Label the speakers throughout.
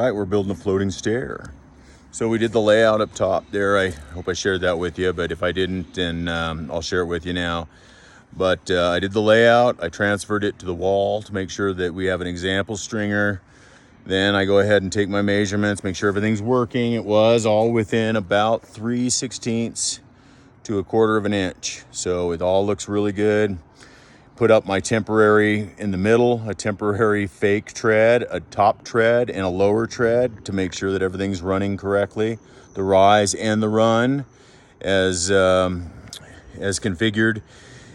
Speaker 1: All right, we're building a floating stair. So we did the layout up top there. I hope I shared that with you, but if I didn't, then I'll share it with you now. But I did the layout. I transferred it to the wall to make sure that we have an example stringer. Then I go ahead and take my measurements, make sure everything's working. It was all within about 3/16 to 1/4 of an inch. So it all looks really good. Put up my temporary in the middle, a temporary fake tread, a top tread, and a lower tread to make sure that everything's running correctly. The rise and the run as configured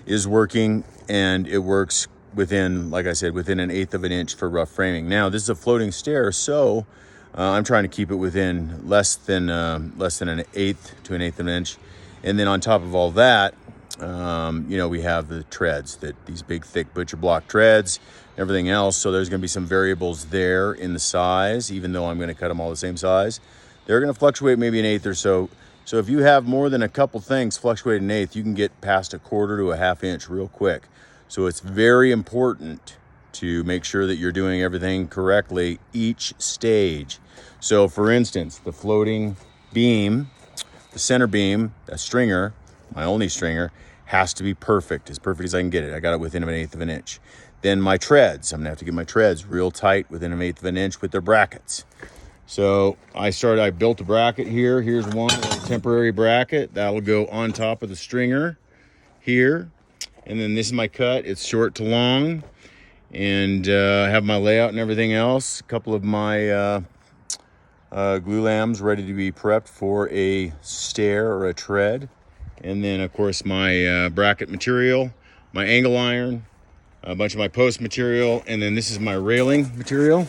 Speaker 1: is working, and it works within, like I said, within 1/8 of an inch for rough framing. Now, this is a floating stair, so I'm trying to keep it within less than 1/8 to 1/8 of an inch. And then on top of all that, we have the treads, these big, thick butcher block treads, everything else. So there's going to be some variables there in the size, even though I'm going to cut them all the same size. They're going to fluctuate maybe 1/8 or so. So if you have more than a couple things fluctuate 1/8, you can get past 1/4 to 1/2 inch real quick. So it's very important to make sure that you're doing everything correctly each stage. So for instance, the floating beam, the center beam, that stringer, my only stringer, has to be perfect as I can get it. I got it within 1/8 of an inch. Then my treads, I'm gonna have to get my treads real tight within 1/8 of an inch with their brackets. So I built a bracket here. Here's one temporary bracket that'll go on top of the stringer here. And then this is my cut. It's short to long, and I have my layout and everything else. A couple of my glue lambs ready to be prepped for a stair or a tread. And then, of course, my bracket material, my angle iron, a bunch of my post material, and then this is my railing material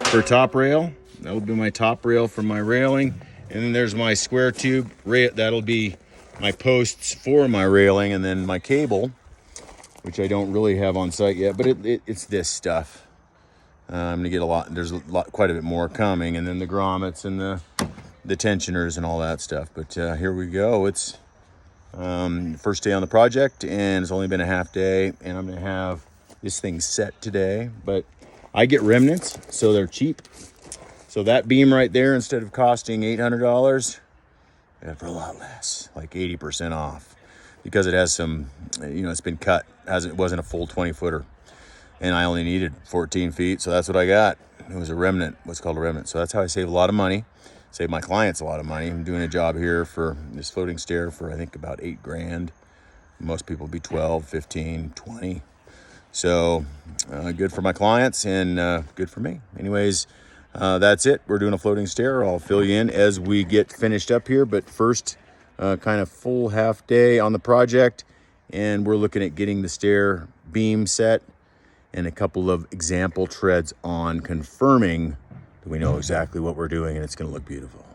Speaker 1: for top rail. That will be my top rail for my railing. And then there's my square tube. That'll be my posts for my railing, and then my cable, which I don't really have on site yet, but it's this stuff. I'm gonna get quite a bit more coming, and then the grommets and the tensioners and all that stuff. But here we go. It's first day on the project, and it's only been a half day, and I'm gonna have this thing set today. But I get remnants, so they're cheap. So that beam right there, instead of costing $800, I got it for a lot less, like 80% off, because it has some, it's been cut. It wasn't a full 20-footer, and I only needed 14 feet, so that's what I got. It was a remnant, what's called a remnant. So that's how I save a lot of money, save my clients a lot of money. I'm doing a job here for this floating stair for, I think, about $8 grand. Most people would be 12, 15, 20. So good for my clients and good for me. Anyways, that's it. We're doing a floating stair. I'll fill you in as we get finished up here. But first, kind of full half day on the project. And we're looking at getting the stair beam set and a couple of example treads on, confirming that we know exactly what we're doing, and it's going to look beautiful.